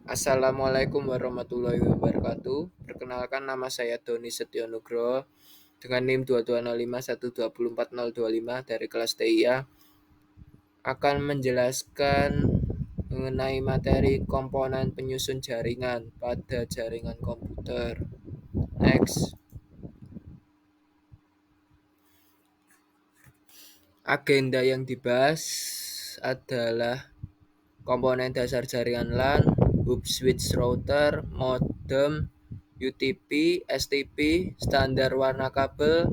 Assalamualaikum warahmatullahi wabarakatuh. Perkenalkan, nama saya Doni Setio Nugroho dengan NIM 2205124025 dari kelas TIA akan menjelaskan mengenai materi komponen penyusun jaringan pada jaringan komputer. Next. Agenda yang dibahas adalah komponen dasar jaringan LAN, hub switch router, modem, UTP, STP, standar warna kabel,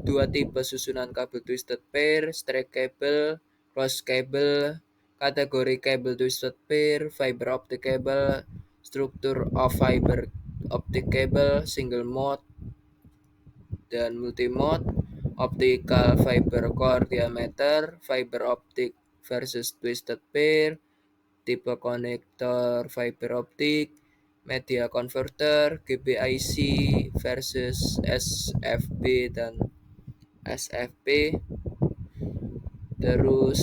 dua tipe susunan kabel twisted pair, straight cable, cross cable, kategori kabel twisted pair, fiber optic cable, struktur of fiber optic cable, single mode dan multimode, optical fiber core diameter, fiber optic versus twisted pair, tipe konektor fiber optik, media converter, GBIC versus SFP dan SFP. Terus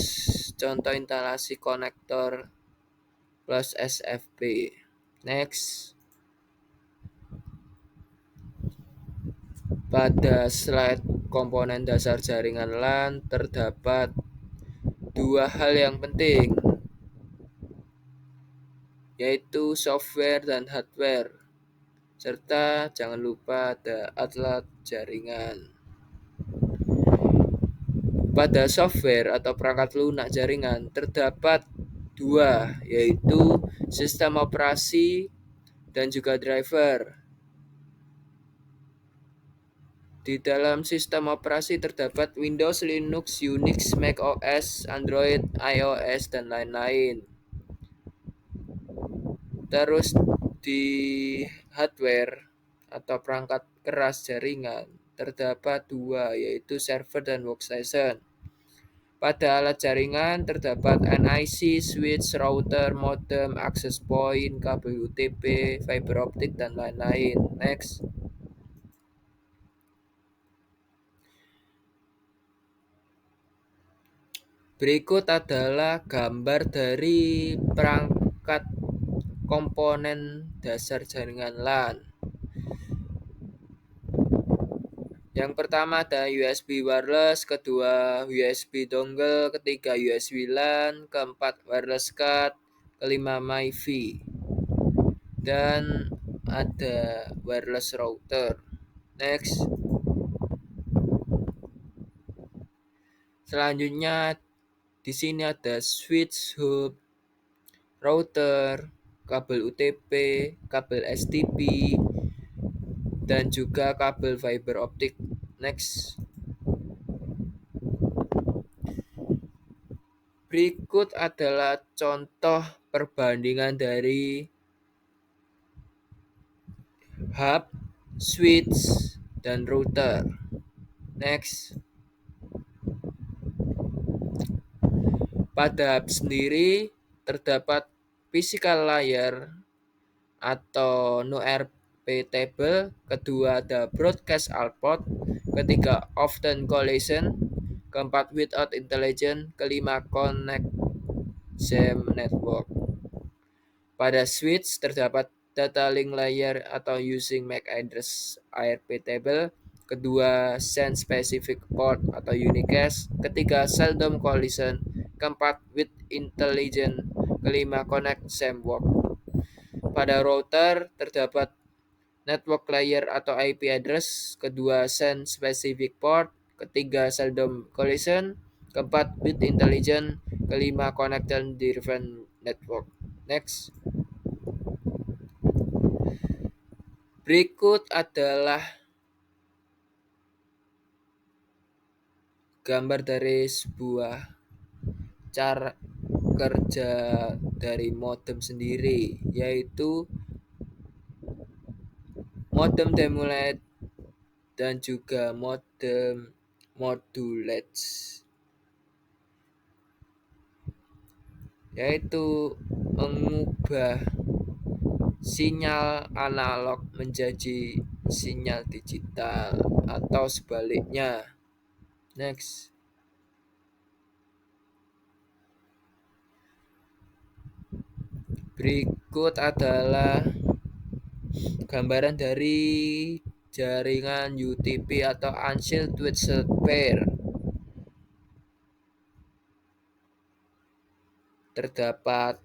contoh instalasi konektor plus SFP. Next. Pada slide komponen dasar jaringan LAN terdapat dua hal yang penting, yaitu software dan hardware, serta jangan lupa ada alat jaringan. Pada software atau perangkat lunak jaringan terdapat dua, yaitu sistem operasi dan juga driver. Di dalam sistem operasi terdapat Windows, Linux, Unix, Mac OS, Android, iOS, dan lain-lain. Terus di hardware atau perangkat keras jaringan terdapat dua, yaitu server dan workstation. Pada alat jaringan terdapat NIC, switch, router, modem, access point, kabel UTP, fiber optik, dan lain-lain. Next. Berikut adalah gambar dari perangkat komponen dasar jaringan LAN. Yang pertama ada USB wireless, kedua USB dongle, ketiga USB LAN, keempat wireless card, kelima MiFi, dan ada wireless router. Next. Selanjutnya di sini ada switch, hub, router, kabel UTP, kabel STP, dan juga kabel fiber optik. Next. Berikut adalah contoh perbandingan dari hub, switch, dan router. Next. Pada hub sendiri terdapat physical layer atau no RP table, kedua ada broadcast output, ketiga often collision, keempat without intelligence, kelima connect same network. Pada switch terdapat data link layer atau using MAC address ARP table, kedua send specific port atau unicast, ketiga seldom collision, keempat with intelligent, kelima connect same work. Pada router terdapat network layer atau IP address, kedua send specific port, ketiga seldom collision, keempat bit intelligent, kelima connected driven network. Next. Berikut adalah gambar dari sebuah cara kerja dari modem sendiri, yaitu modem demulate dan juga modem modulate, yaitu mengubah sinyal analog menjadi sinyal digital atau sebaliknya. Next. Berikut adalah gambaran dari jaringan UTP atau Unsealed Twisted Pair. Terdapat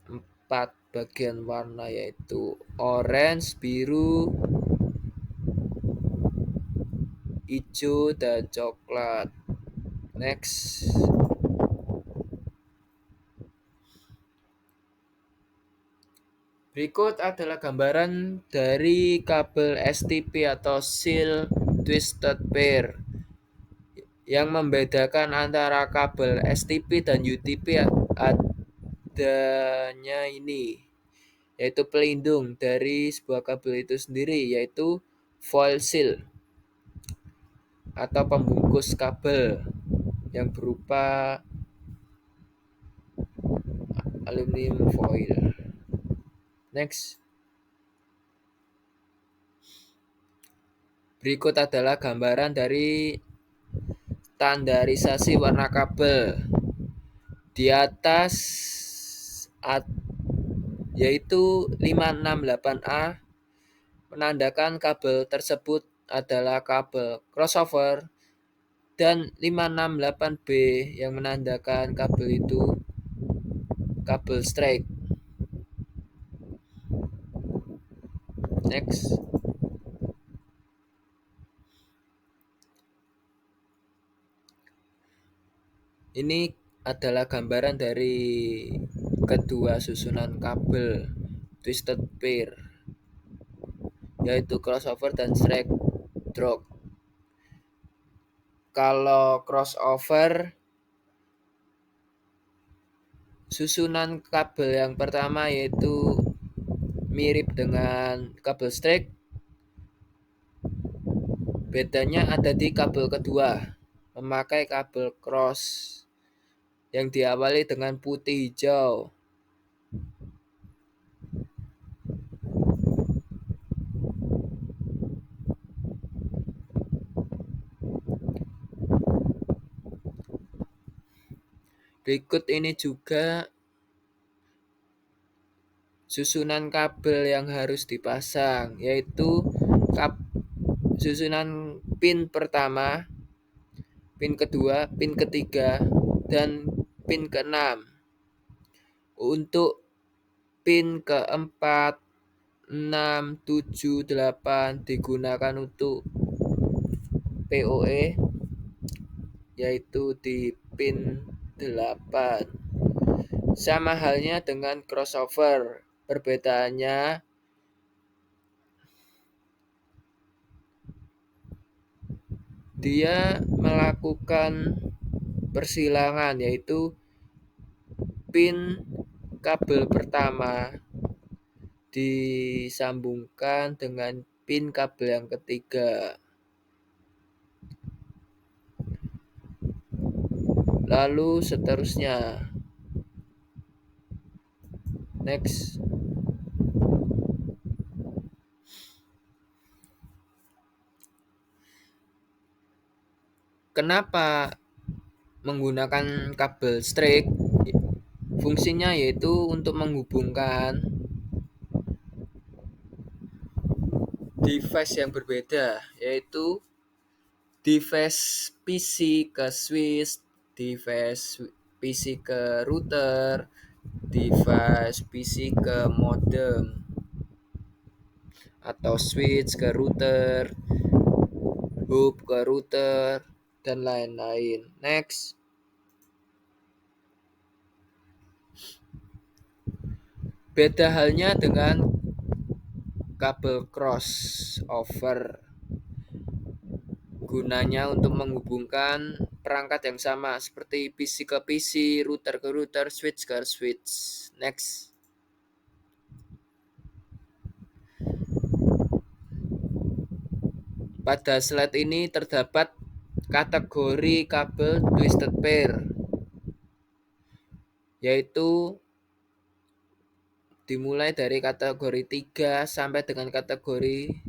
4 bagian warna, yaitu orange, biru, hijau, dan coklat. Next. Berikut adalah gambaran dari kabel STP atau Seal Twisted Pair. Yang membedakan antara kabel STP dan UTP adanya ini, yaitu pelindung dari sebuah kabel itu sendiri, yaitu foil seal atau pembungkus kabel yang berupa aluminium foil. Next. Berikut adalah gambaran dari standarisasi warna kabel. Di atas yaitu 568A menandakan kabel tersebut adalah kabel crossover, dan 568B yang menandakan kabel itu kabel straight. Next. Ini adalah gambaran dari kedua susunan kabel twisted pair, yaitu crossover dan straight drop. Kalau crossover, susunan kabel yang pertama yaitu mirip dengan kabel straight. Bedanya ada di kabel kedua, memakai kabel cross yang diawali dengan putih hijau. Berikut ini juga susunan kabel yang harus dipasang, yaitu susunan pin pertama, pin kedua, pin ketiga, dan pin keenam. Untuk pin keempat, 6, 7, 8 digunakan untuk PoE, yaitu di pin 8. Sama halnya dengan crossover. Perbedaannya dia melakukan persilangan, yaitu pin kabel pertama disambungkan dengan pin kabel yang ketiga. Lalu seterusnya. Next. Kenapa menggunakan kabel straight? Fungsinya yaitu untuk menghubungkan device yang berbeda, yaitu device PC ke switch, device PC ke router, device PC ke modem, atau switch ke router, hub ke router, dan lain-lain. Next. Beda halnya dengan kabel crossover. Gunanya untuk menghubungkan perangkat yang sama, seperti PC ke PC, router ke router, switch ke switch. Next. Pada slide ini terdapat kategori kabel twisted pair, yaitu dimulai dari kategori 3 sampai dengan kategori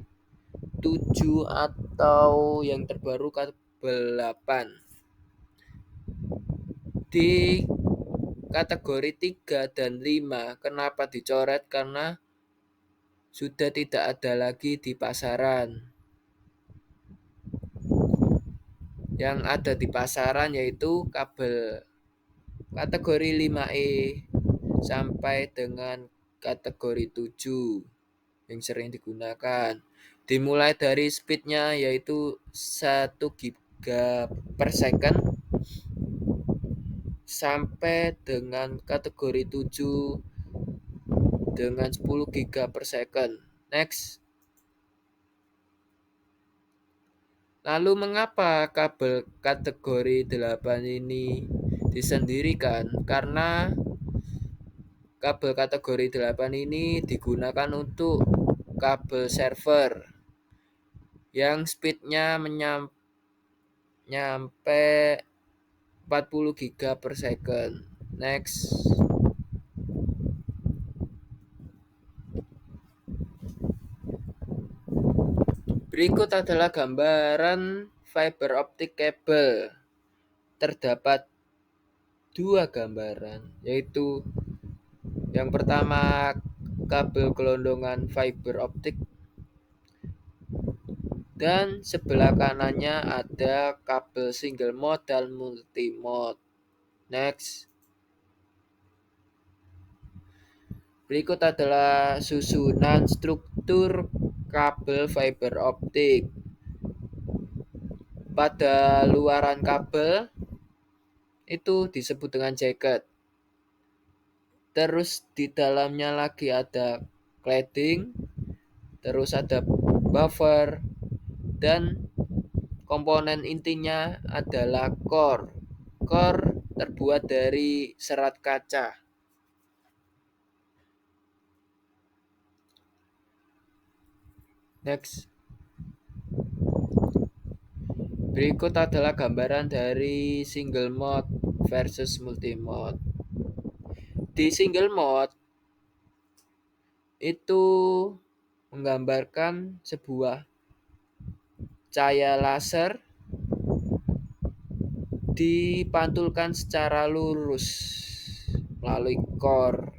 7 atau yang terbaru kabel 8. Di kategori 3 dan 5 kenapa dicoret? Karena sudah tidak ada lagi di pasaran. Yang ada di pasaran yaitu kabel kategori 5E sampai dengan kategori 7 yang sering digunakan. Dimulai dari speednya yaitu 1 giga per second sampai dengan kategori 7 dengan 10 giga per second. Next. Lalu mengapa kabel kategori 8 ini disendirikan? Karena kabel kategori 8 ini digunakan untuk kabel server yang speednya nyampe 40 giga per second. Next. Berikut adalah gambaran fiber optic cable. Terdapat dua gambaran, yaitu yang pertama kabel gelondongan fiber optic dan sebelah kanannya ada kabel single mode dan multi mode. Next. Berikut adalah susunan struktur kabel fiber optik. Pada luaran kabel itu disebut dengan jacket. Terus di dalamnya lagi ada cladding, terus ada buffer, dan komponen intinya adalah core. Core terbuat dari serat kaca. Next. Berikut adalah gambaran dari single mode versus multi mode. Di single mode itu menggambarkan sebuah cahaya laser dipantulkan secara lurus melalui core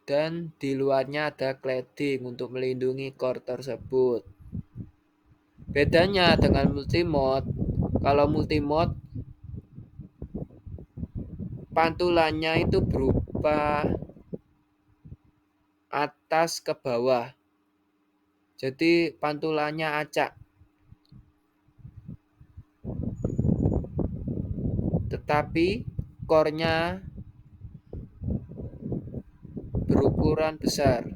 dan di luarnya ada cladding untuk melindungi core tersebut. Bedanya dengan multimode, kalau multimode pantulannya itu berupa atas ke bawah. Jadi pantulannya acak. Tetapi core-nya berukuran besar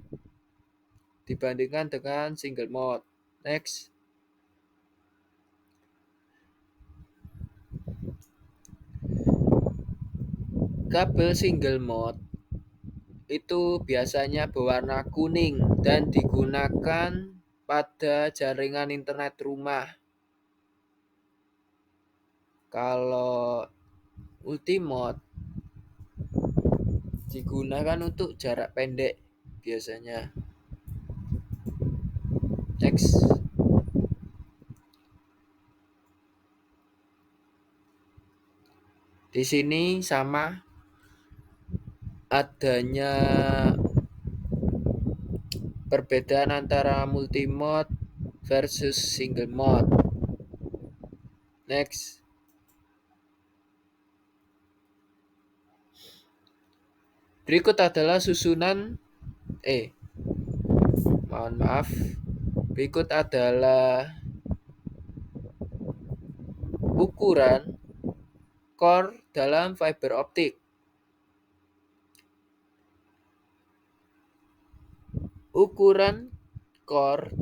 dibandingkan dengan single mode. Next. Kabel single mode itu biasanya berwarna kuning dan digunakan pada jaringan internet rumah. Kalau multimode digunakan untuk jarak pendek biasanya. Next. Di sini sama adanya perbedaan antara multimode versus single mode. Next. Berikut adalah susunan Berikut adalah ukuran core dalam fiber optik. Ukuran core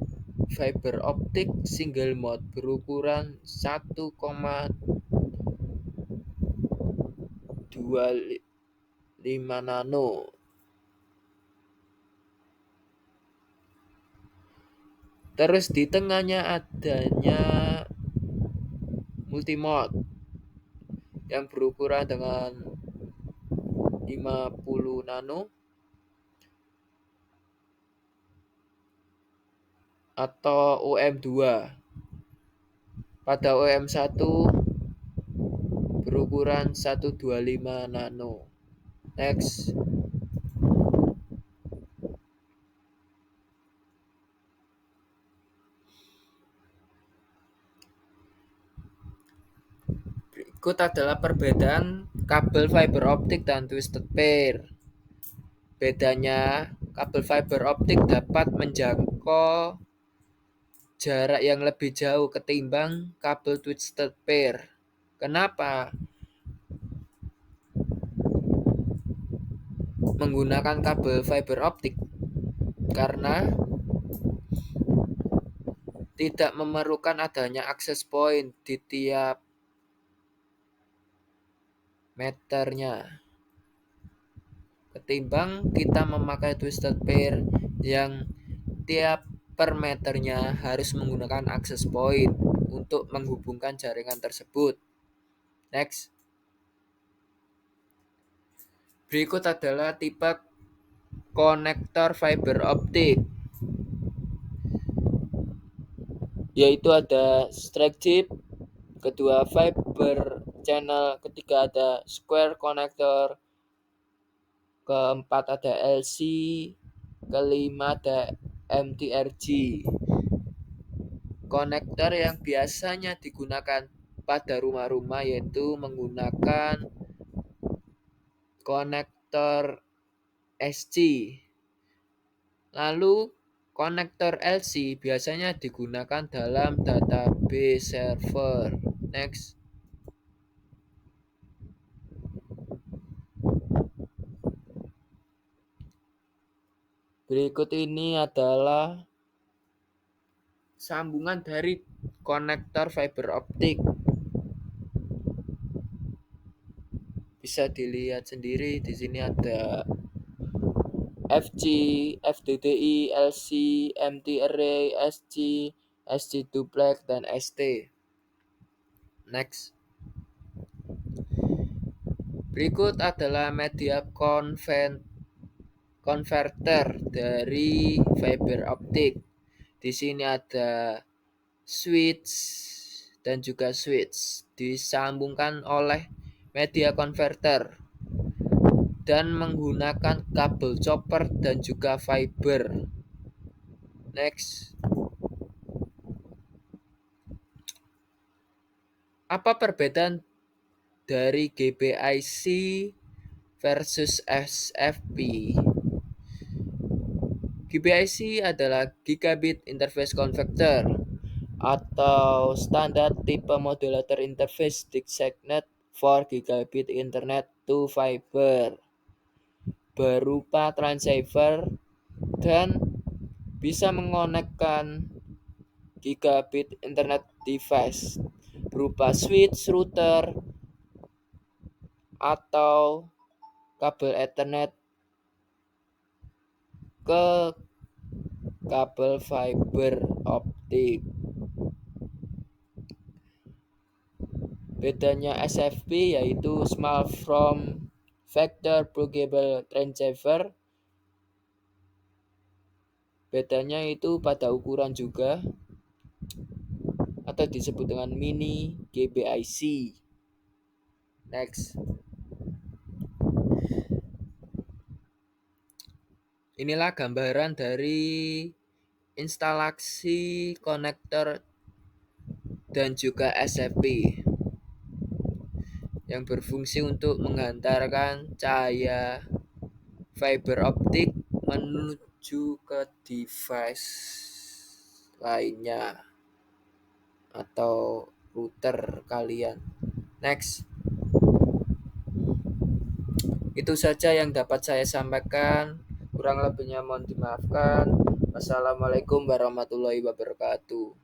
fiber optik single mode berukuran 1,25 nano. Terus di tengahnya adanya multimode yang berukuran dengan 50 nano atau OM2. Pada OM1 berukuran 125 nano. Next. Berikut adalah perbedaan kabel fiber optik dan twisted pair. Bedanya, kabel fiber optik dapat menjangkau jarak yang lebih jauh ketimbang kabel twisted pair. Kenapa menggunakan kabel fiber optik? Karena tidak memerlukan adanya access point di tiap meternya. Ketimbang kita memakai twisted pair yang tiap per meternya harus menggunakan access point untuk menghubungkan jaringan tersebut. Next. Berikut adalah tipe konektor fiber optik, yaitu ada straight chip, kedua fiber channel, ketiga ada square connector, keempat ada LC, kelima ada MTRG. Konektor yang biasanya digunakan pada rumah-rumah yaitu menggunakan konektor SC. Lalu konektor LC biasanya digunakan dalam database server. Next. Berikut ini adalah sambungan dari konektor fiber optik. Bisa dilihat sendiri di sini ada FG, FDDI, LC, MT array, SG, SG duplex, dan ST. Next. Berikut adalah media converter dari fiber optik. Di sini ada switch dan juga switch disambungkan oleh media converter dan menggunakan kabel chopper dan juga fiber. Next. Apa perbedaan dari GBIC versus SFP? GBIC adalah Gigabit Interface Converter atau standar tipe modulator interface designed for gigabit internet to fiber, berupa transceiver dan bisa mengonekkan gigabit internet device berupa switch, router, atau kabel Ethernet ke kabel fiber optik. Bedanya SFP yaitu Small Form Factor Pluggable Transceiver. Bedanya itu pada ukuran juga, atau disebut dengan mini GBIC. Next. Inilah gambaran dari instalasi konektor dan juga SFP yang berfungsi untuk menghantarkan cahaya fiber optik menuju ke device lainnya atau router kalian. Next. Itu saja yang dapat saya sampaikan. Kurang lebihnya mohon dimaafkan. Wassalamualaikum warahmatullahi wabarakatuh.